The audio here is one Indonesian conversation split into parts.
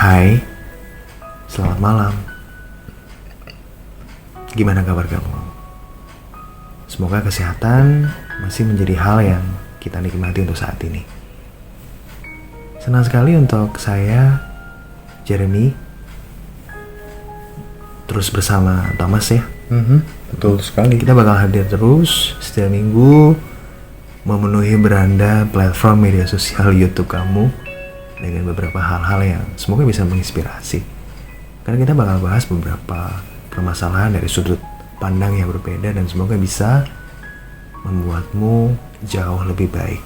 Hai, selamat malam. Gimana kabar kamu? Semoga kesehatan masih menjadi hal yang kita nikmati untuk saat ini. Senang sekali untuk saya, Jeremy, terus bersama Thomas ya. Betul sekali. Kita bakal hadir terus setiap minggu, memenuhi beranda platform media sosial YouTube kamu dengan beberapa hal-hal yang semoga bisa menginspirasi. Karena kita bakal bahas beberapa permasalahan dari sudut pandang yang berbeda dan semoga bisa membuatmu jauh lebih baik,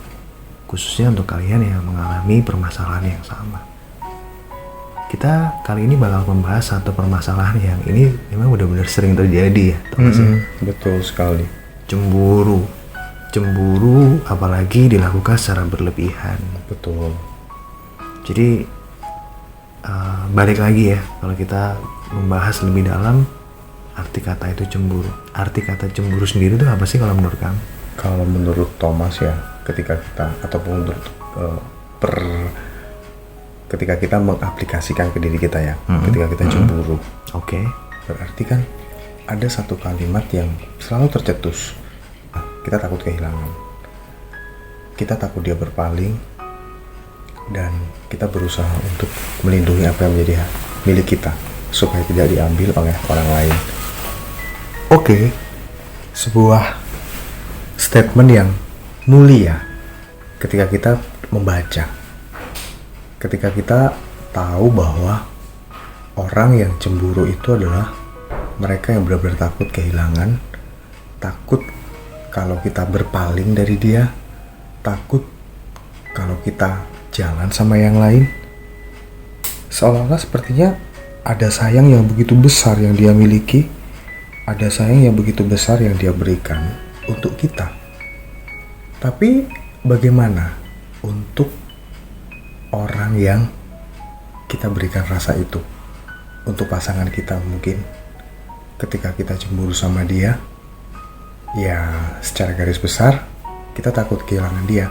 khususnya untuk kalian yang mengalami permasalahan yang sama. Kita kali ini bakal membahas satu permasalahan yang ini memang benar-benar sering terjadi ya, Thomas. Betul sekali. Cemburu apalagi dilakukan secara berlebihan. Betul. Jadi balik lagi ya, kalau kita membahas lebih dalam arti kata itu cemburu. Arti kata cemburu sendiri itu apa sih kalau menurut kamu? Kalau menurut Thomas ya, ketika kita ataupun menurut ketika kita mengaplikasikan ke diri kita ya, ketika kita cemburu, berarti kan ada satu kalimat yang selalu tercetus. Kita takut kehilangan, kita takut dia berpaling, dan kita berusaha untuk melindungi apa yang menjadi milik kita supaya tidak diambil oleh orang lain. Sebuah statement yang mulia ketika kita membaca, ketika kita tahu bahwa orang yang cemburu itu adalah mereka yang benar-benar takut kehilangan, takut kalau kita berpaling dari dia, takut kalau kita jalan sama yang lain. Seolah-olah sepertinya ada sayang yang begitu besar yang dia miliki, ada sayang yang begitu besar yang dia berikan untuk kita. Tapi bagaimana untuk orang yang kita berikan rasa itu? Untuk pasangan kita mungkin, ketika kita cemburu sama dia, ya secara garis besar kita takut kehilangan dia.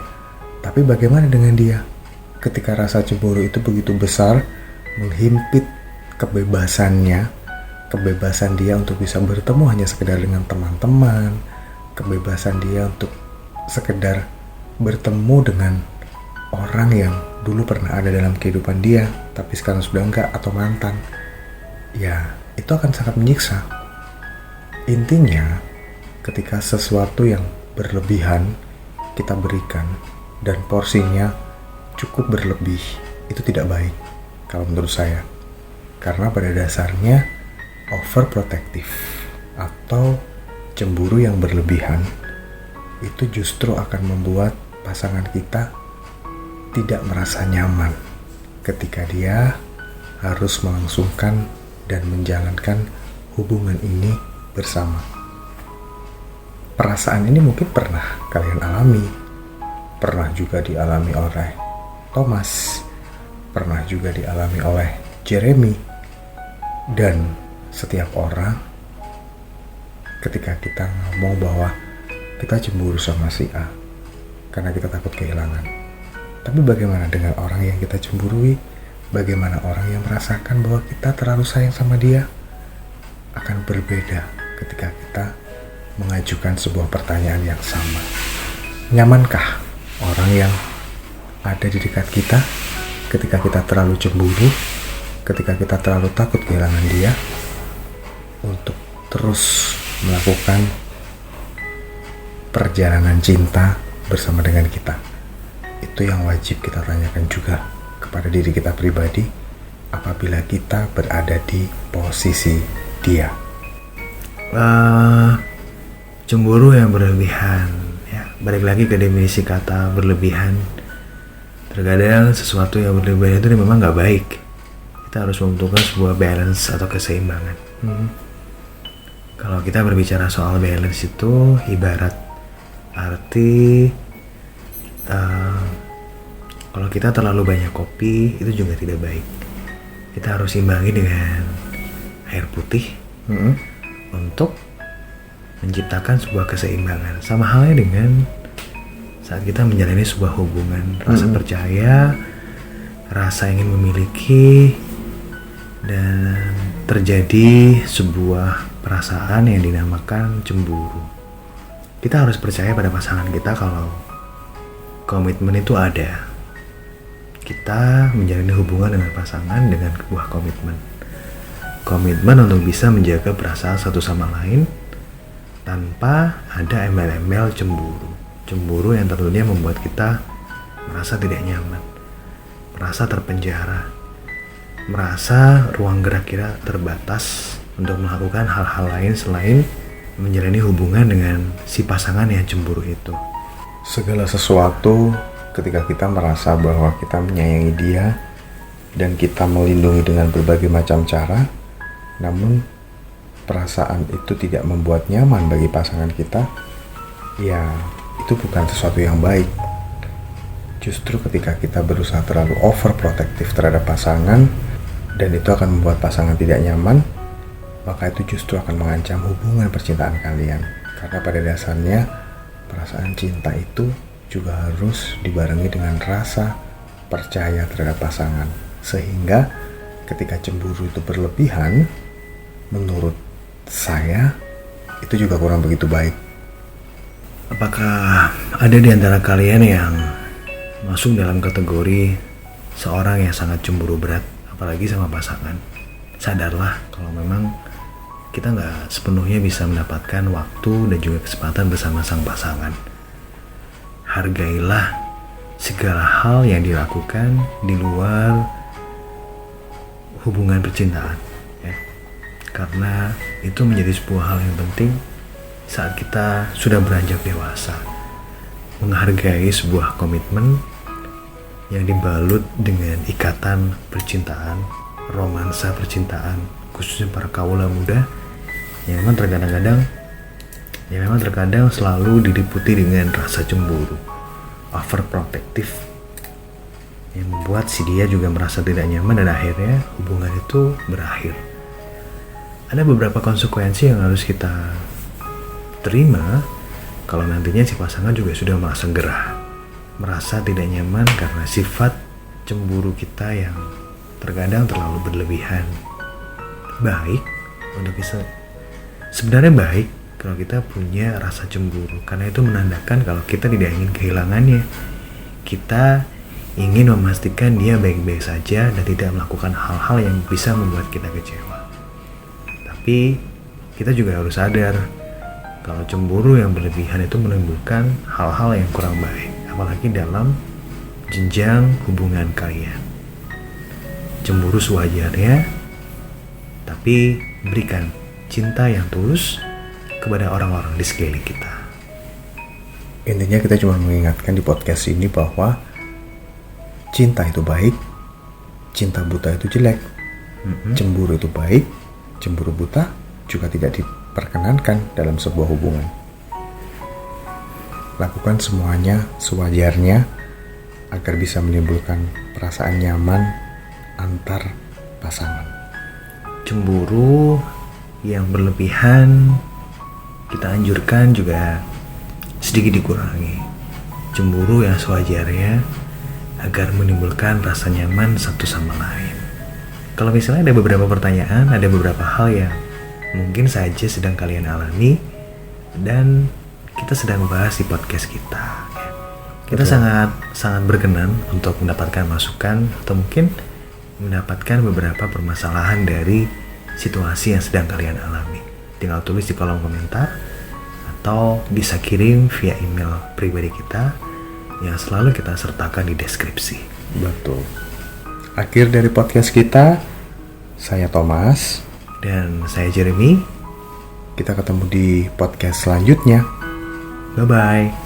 Tapi bagaimana dengan dia? Ketika rasa cemburu itu begitu besar, menghimpit kebebasan dia untuk bisa bertemu hanya sekedar dengan teman-teman, kebebasan dia untuk sekedar bertemu dengan orang yang dulu pernah ada dalam kehidupan dia, tapi sekarang sudah enggak, atau mantan. Ya, itu akan sangat menyiksa. Intinya, ketika sesuatu yang berlebihan kita berikan dan porsinya cukup berlebih, itu tidak baik kalau menurut saya. Karena pada dasarnya overprotective atau cemburu yang berlebihan itu justru akan membuat pasangan kita tidak merasa nyaman ketika dia harus melangsungkan dan menjalankan hubungan ini bersama. Perasaan ini mungkin pernah kalian alami, pernah juga dialami oleh Thomas, pernah juga dialami oleh Jeremy, dan setiap orang ketika kita ngomong bahwa kita cemburu sama si A karena kita takut kehilangan. Tapi bagaimana dengan orang yang kita cemburui? Bagaimana orang yang merasakan bahwa kita terlalu sayang sama dia? Akan berbeda ketika kita mengajukan sebuah pertanyaan yang sama. Nyamankah orang yang ada di dekat kita ketika kita terlalu cemburu, ketika kita terlalu takut kehilangan dia, untuk terus melakukan perjalanan cinta bersama dengan kita? Itu yang wajib kita tanyakan juga kepada diri kita pribadi apabila kita berada di posisi dia. Cemburu yang berlebihan ya, balik lagi ke definisi kata berlebihan. Terkadang sesuatu yang berlebihan itu memang gak baik. Kita harus membutuhkan sebuah balance atau keseimbangan. Kalau kita berbicara soal balance itu ibarat arti kalau kita terlalu banyak kopi itu juga tidak baik. Kita harus imbangi dengan air putih untuk menciptakan sebuah keseimbangan. Sama halnya dengan saat kita menjalani sebuah hubungan, rasa percaya, rasa ingin memiliki, dan terjadi sebuah perasaan yang dinamakan cemburu. Kita harus percaya pada pasangan kita kalau komitmen itu ada. Kita menjalani hubungan dengan pasangan dengan sebuah komitmen. Komitmen untuk bisa menjaga perasaan satu sama lain tanpa ada embel-embel cemburu. Cemburu yang tentunya membuat kita merasa tidak nyaman, merasa terpenjara, merasa ruang gerak kita terbatas untuk melakukan hal-hal lain selain menjalani hubungan dengan si pasangan yang cemburu itu. Segala sesuatu ketika kita merasa bahwa kita menyayangi dia dan kita melindungi dengan berbagai macam cara, namun perasaan itu tidak membuat nyaman bagi pasangan kita, ya itu bukan sesuatu yang baik. Justru ketika kita berusaha terlalu overprotective terhadap pasangan dan itu akan membuat pasangan tidak nyaman, maka itu justru akan mengancam hubungan percintaan kalian. Karena pada dasarnya perasaan cinta itu juga harus dibarengi dengan rasa percaya terhadap pasangan. Sehingga ketika cemburu itu berlebihan, menurut saya itu juga kurang begitu baik. Apakah ada di antara kalian yang masuk dalam kategori seorang yang sangat cemburu berat, apalagi sama pasangan? Sadarlah kalau memang kita nggak sepenuhnya bisa mendapatkan waktu dan juga kesempatan bersama sang pasangan. Hargailah segala hal yang dilakukan di luar hubungan percintaan, ya. Karena itu menjadi sebuah hal yang penting saat kita sudah beranjak dewasa. Menghargai sebuah komitmen yang dibalut dengan ikatan percintaan, romansa percintaan, khususnya para kaula muda yang memang terkadang selalu diliputi dengan rasa cemburu, overprotective, yang membuat si dia juga merasa tidak nyaman dan akhirnya hubungan itu berakhir. Ada beberapa konsekuensi yang harus kita terima kalau nantinya si pasangan juga sudah merasa gerah, merasa tidak nyaman karena sifat cemburu kita yang terkadang terlalu berlebihan. Sebenarnya baik kalau kita punya rasa cemburu, karena itu menandakan kalau kita tidak ingin kehilangannya. Kita ingin memastikan dia baik-baik saja dan tidak melakukan hal-hal yang bisa membuat kita kecewa. Tapi kita juga harus sadar kalau cemburu yang berlebihan itu menimbulkan hal-hal yang kurang baik, apalagi dalam jenjang hubungan kalian. Cemburu sewajarnya, tapi berikan cinta yang tulus kepada orang-orang di sekeliling kita. Intinya kita cuma mengingatkan di podcast ini bahwa cinta itu baik, cinta buta itu jelek. Cemburu itu baik, cemburu buta juga tidak diperkenankan dalam sebuah hubungan. Lakukan semuanya sewajarnya agar bisa menimbulkan perasaan nyaman antar pasangan. Cemburu yang berlebihan kita anjurkan juga sedikit dikurangi. Cemburu yang sewajarnya agar menimbulkan rasa nyaman satu sama lain. Kalau misalnya ada beberapa pertanyaan, ada beberapa hal yang mungkin saja sedang kalian alami dan kita sedang bahas di podcast kita, kita sangat berkenan untuk mendapatkan masukan atau mungkin mendapatkan beberapa permasalahan dari situasi yang sedang kalian alami. Tinggal tulis di kolom komentar atau bisa kirim via email pribadi kita yang selalu kita sertakan di deskripsi. Betul. Akhir dari podcast kita, saya Thomas dan saya Jeremy. Kita ketemu di podcast selanjutnya. Bye-bye.